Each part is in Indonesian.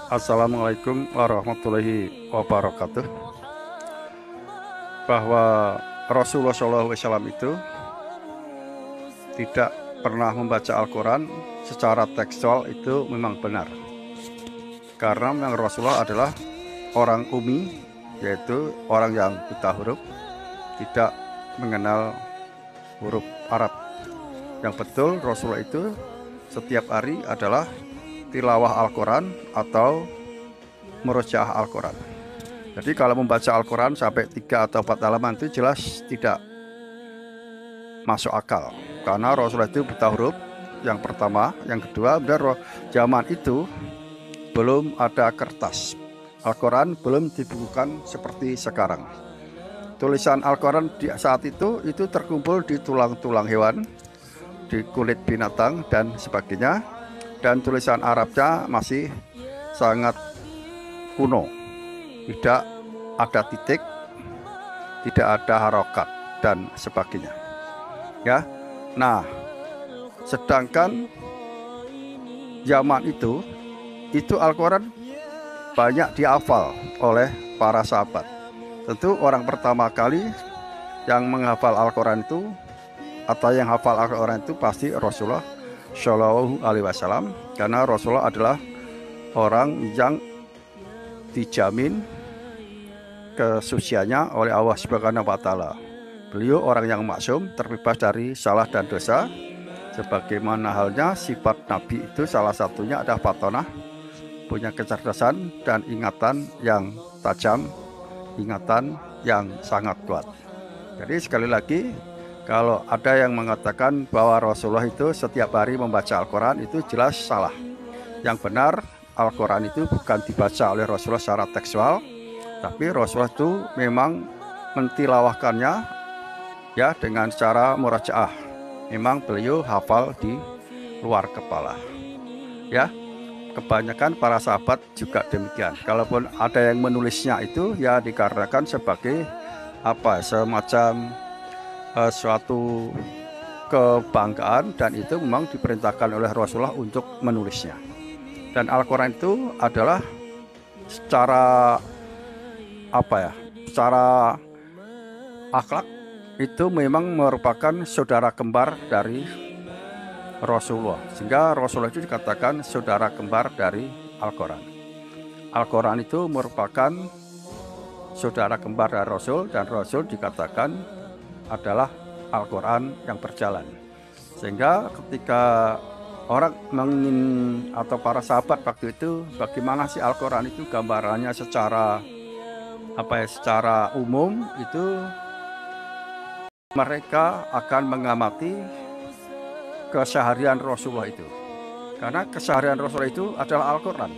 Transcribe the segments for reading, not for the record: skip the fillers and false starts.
Assalamualaikum warahmatullahi wabarakatuh. Bahwa Rasulullah SAW itu tidak pernah membaca Al-Quran secara tekstual itu memang benar. Karena memang Rasulullah adalah orang ummi, yaitu orang yang buta huruf, tidak mengenal huruf Arab. Yang betul Rasulullah itu setiap hari adalah tilawah Al-Quran atau murojaah Al-Quran. Jadi kalau membaca Al-Quran sampai 3 atau 4 halaman itu jelas tidak masuk akal. Karena Rasulullah itu buta huruf, yang pertama. Yang kedua, benar zaman itu belum ada kertas. Al-Quran belum dibukukan seperti sekarang. Tulisan Al-Quran di saat itu terkumpul di tulang-tulang hewan, di kulit binatang dan sebagainya. Dan tulisan Arabnya masih sangat kuno, tidak ada titik, tidak ada harokat dan sebagainya. Ya, nah, sedangkan zaman itu Al-Quran banyak dihafal oleh para sahabat. Tentu orang pertama kali yang menghafal Al-Quran itu atau yang hafal Al-Quran itu pasti Rasulullah Shallallahu Alaihi Wasallam, karena Rasulullah adalah orang yang dijamin kesuciannya oleh Allah Subhanahu wa Ta'ala. Beliau orang yang maksum, terbebas dari salah dan dosa. Sebagaimana halnya sifat Nabi itu salah satunya adalah fatonah, punya kecerdasan dan ingatan yang tajam, ingatan yang sangat kuat. Jadi sekali lagi, kalau ada yang mengatakan bahwa Rasulullah itu setiap hari membaca Al-Quran, itu jelas salah. Yang benar, Al-Quran itu bukan dibaca oleh Rasulullah secara tekstual, tapi Rasulullah itu memang mentilawahkannya ya dengan cara murajaah. Memang beliau hafal di luar kepala. Ya, kebanyakan para sahabat juga demikian. Kalaupun ada yang menulisnya itu ya dikarenakan sebagai semacam suatu kebanggaan, dan itu memang diperintahkan oleh Rasulullah untuk menulisnya. Dan Al-Quran itu adalah secara secara akhlak itu memang merupakan saudara kembar dari Rasulullah, sehingga Rasulullah itu dikatakan saudara kembar dari Al-Quran. Al-Quran itu merupakan saudara kembar dari Rasul, dan Rasul dikatakan adalah Al-Quran yang berjalan. Sehingga ketika orang ingin atau para sahabat waktu itu, bagaimana sih Al-Quran itu gambarannya secara secara umum, itu mereka akan mengamati keseharian Rasulullah itu. Karena keseharian Rasulullah itu adalah Al-Quran.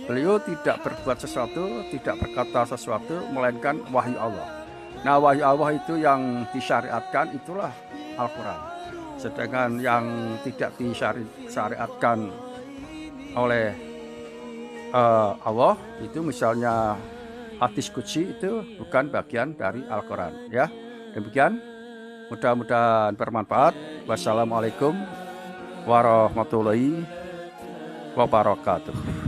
Beliau tidak berbuat sesuatu, tidak berkata sesuatu, melainkan wahyu Allah. Nah, wahyu Allah itu yang disyariatkan itulah Al-Quran. Sedangkan yang tidak disyariatkan oleh Allah itu misalnya hadis qudsi, itu bukan bagian dari Al-Quran. Ya, demikian. Mudah-mudahan bermanfaat. Wassalamualaikum warahmatullahi wabarakatuh.